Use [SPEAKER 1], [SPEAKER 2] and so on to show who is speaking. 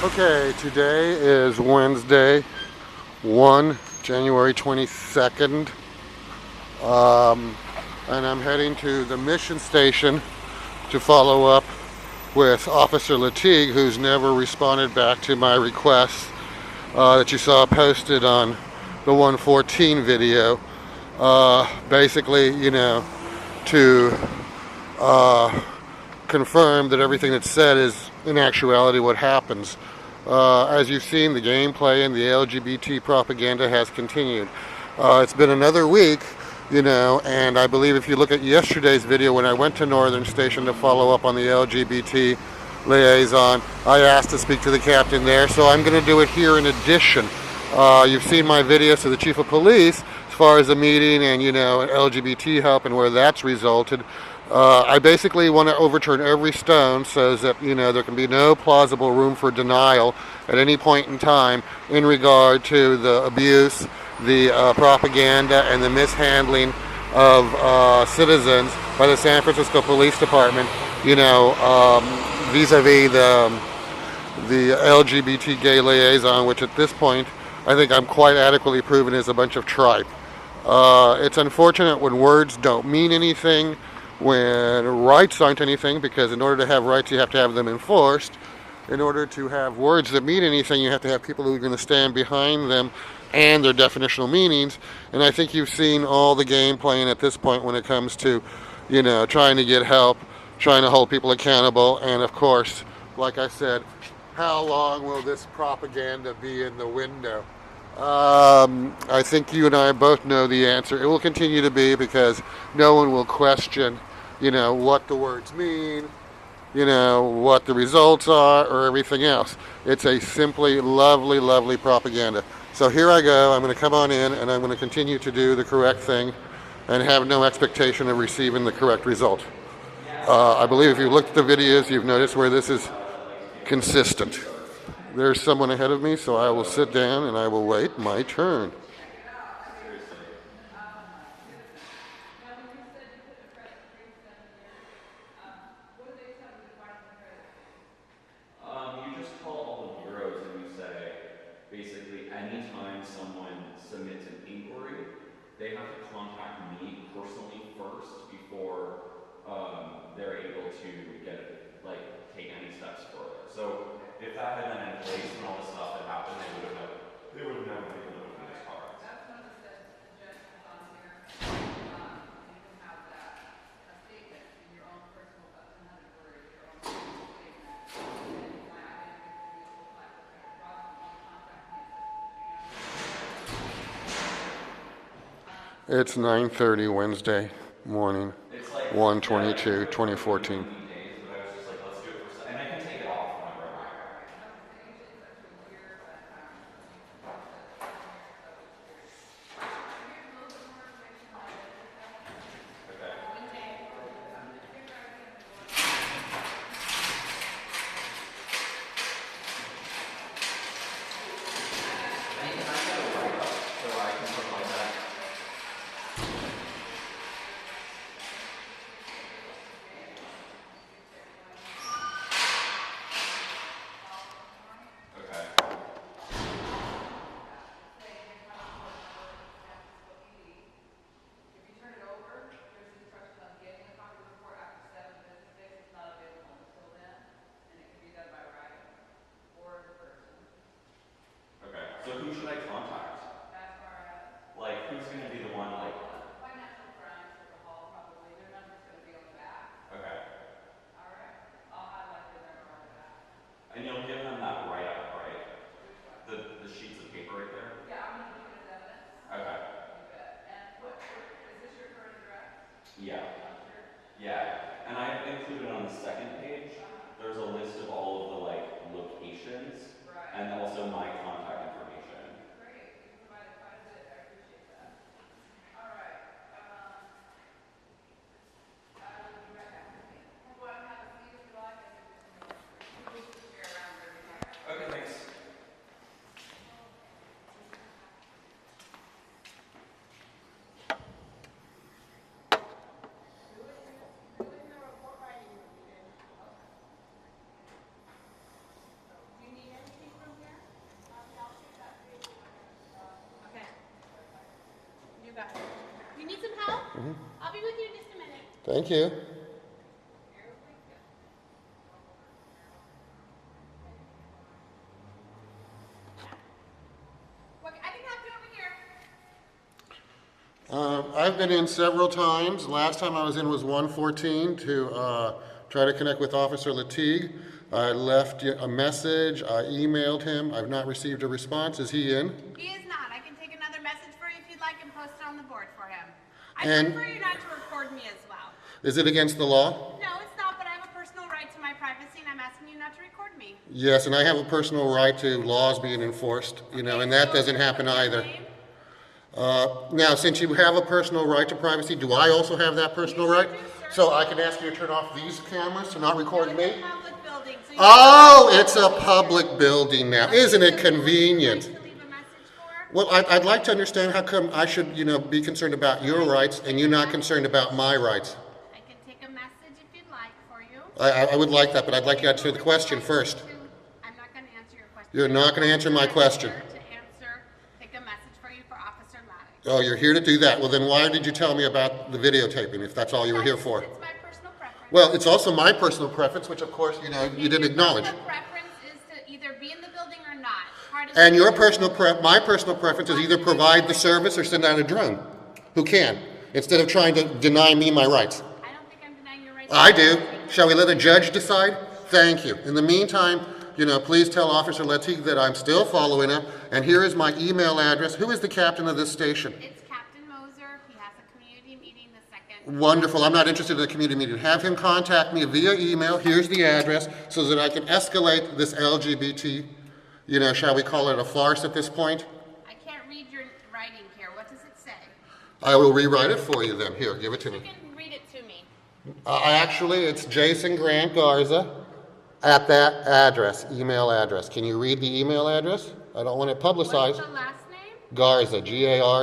[SPEAKER 1] Okay, today is Wednesday, January 22nd, and I'm heading to the mission station to follow up with Officer Lattig, who's never responded back to my requests that you saw posted on the 114 video. Basically, to confirm that everything that's said is in actuality what happens. As you've seen, the gameplay and the LGBT propaganda has continued. It's been another week, and I believe if you look at yesterday's video when I went to Northern Station to follow up on the LGBT liaison, I asked to speak to the captain there, so I'm going to do it here in addition. You've seen my videos to the chief of police as far as the meeting and, LGBT help and where that's resulted. I basically want to overturn every stone so that, there can be no plausible room for denial at any point in time in regard to the abuse, the propaganda, and the mishandling of citizens by the San Francisco Police Department, vis-a-vis the LGBT gay liaison, which at this point I think I'm quite adequately proven is a bunch of tripe. It's unfortunate when words don't mean anything, when rights aren't anything, because in order to have rights you have to have them enforced. In order to have words that mean anything, you have to have people who are going to stand behind them and their definitional meanings. And I think you've seen all the game playing at this point when it comes to, trying to get help, trying to hold people accountable, and of course, like I said, how long will this propaganda be in the window? I think you and I both know the answer. It will continue to be, because no one will question, what the words mean, what the results are, or everything else. It's a simply lovely, lovely propaganda. So here I go. I'm going to come on in, and I'm going to continue to do the correct thing and have no expectation of receiving the correct result. I believe if you've looked at the videos, you've noticed where this is consistent. There's someone ahead of me, so I will sit down and I will wait my turn.
[SPEAKER 2] You just call all the bureaus and you say, basically, anytime someone submits an inquiry, they have to contact me personally first before they're able to take any steps further. So if that had been in place and all the stuff that happened, they would have never been able to open these cards.
[SPEAKER 3] That's one of the suggestions on here. You can have that a statement in your own personal, another word, your own personal statement. And my identity is reflect the kind of fraud, contact me.
[SPEAKER 1] It's 9:30 Wednesday morning,
[SPEAKER 2] It's like
[SPEAKER 1] 1/22/2014.
[SPEAKER 2] days, but I was just like, let's do it and I can take it off whenever I want. So who should I contact? Like, who's going to be the one, like...
[SPEAKER 3] Financial crimes for the hall, probably. Their number's going to be on the back.
[SPEAKER 2] Okay.
[SPEAKER 3] All right. I'll highlight their number on the back.
[SPEAKER 2] And you'll give them that write-up, right? The sheets of paper right there?
[SPEAKER 3] Yeah, I'm going to keep it as evidence.
[SPEAKER 2] Okay.
[SPEAKER 3] You bet. And is this your current address?
[SPEAKER 2] Yeah. Yeah. And I've included on the second page, there's a list of all of the, locations.
[SPEAKER 3] Right.
[SPEAKER 2] And also my contact information.
[SPEAKER 3] Great. You provided quite a bit. I appreciate that. All
[SPEAKER 4] got it. You need some help? I'll be with you in just a minute.
[SPEAKER 1] Thank you.
[SPEAKER 4] What, I can help you over here.
[SPEAKER 1] I've been in several times. Last time I was in was 114 to try to connect with Officer Lattig. I left a message. I emailed him. I've not received a response. Is he in?
[SPEAKER 4] He is not. I can take another message for you if you'd like and post it on the board for him. I
[SPEAKER 1] And-
[SPEAKER 4] prefer you not to record me as well.
[SPEAKER 1] Is it against the law?
[SPEAKER 4] No, it's not, but I have a personal right to my privacy and I'm asking you not to record me.
[SPEAKER 1] Yes, and I have a personal right to laws being enforced, you know, and that
[SPEAKER 4] So,
[SPEAKER 1] doesn't happen
[SPEAKER 4] what's your
[SPEAKER 1] either.
[SPEAKER 4] name?
[SPEAKER 1] Now, since you have a personal right to privacy, do I also have that personal
[SPEAKER 4] You
[SPEAKER 1] right?
[SPEAKER 4] do, sir.
[SPEAKER 1] So I can ask you to turn off these cameras to not record
[SPEAKER 4] No,
[SPEAKER 1] me?
[SPEAKER 4] it's a public building, so you
[SPEAKER 1] Oh, it's a public building now. Isn't it convenient?
[SPEAKER 4] To leave a message for?
[SPEAKER 1] Well, I'd like to understand how come I should, you know, be concerned about your rights and you're not concerned about my rights.
[SPEAKER 4] I can take a message if you'd like for you.
[SPEAKER 1] I would like that, but I'd like you to answer the question first.
[SPEAKER 4] I'm not going to answer your question.
[SPEAKER 1] You're not going to answer my question.
[SPEAKER 4] I'm here to answer, take a message for you for Officer Lattig.
[SPEAKER 1] Oh, you're here to do that. Well, then why did you tell me about the videotaping if that's all you were here for?
[SPEAKER 4] It's my personal preference.
[SPEAKER 1] Well, it's also my personal preference, which of course, you know, you didn't acknowledge.
[SPEAKER 4] Your preference is to either be in the building or not.
[SPEAKER 1] And your my personal preference is either provide the service or send out a drone who can, instead of trying to deny me my rights.
[SPEAKER 4] I don't think I'm denying your rights.
[SPEAKER 1] I do. Shall we let a judge decide? Thank you. In the meantime, you know, please tell Officer Lattig that I'm still following up, and here is my email address. Who is the captain of this station?
[SPEAKER 4] It's Captain Moser. He has a community meeting the second.
[SPEAKER 1] Wonderful. I'm not interested in a community meeting. Have him contact me via email. Here's the address so that I can escalate this LGBT, you know, shall we call it a farce at this point?
[SPEAKER 4] I can't read your writing here. What does it say?
[SPEAKER 1] I will rewrite it for you then. Here, give it to
[SPEAKER 4] You
[SPEAKER 1] me.
[SPEAKER 4] can read it to me.
[SPEAKER 1] Actually, it's Jason Grant Garza at that address, email address. Can you read the email address? I don't want it
[SPEAKER 4] What's
[SPEAKER 1] publicized.
[SPEAKER 4] the last name?
[SPEAKER 1] Garza, Garza.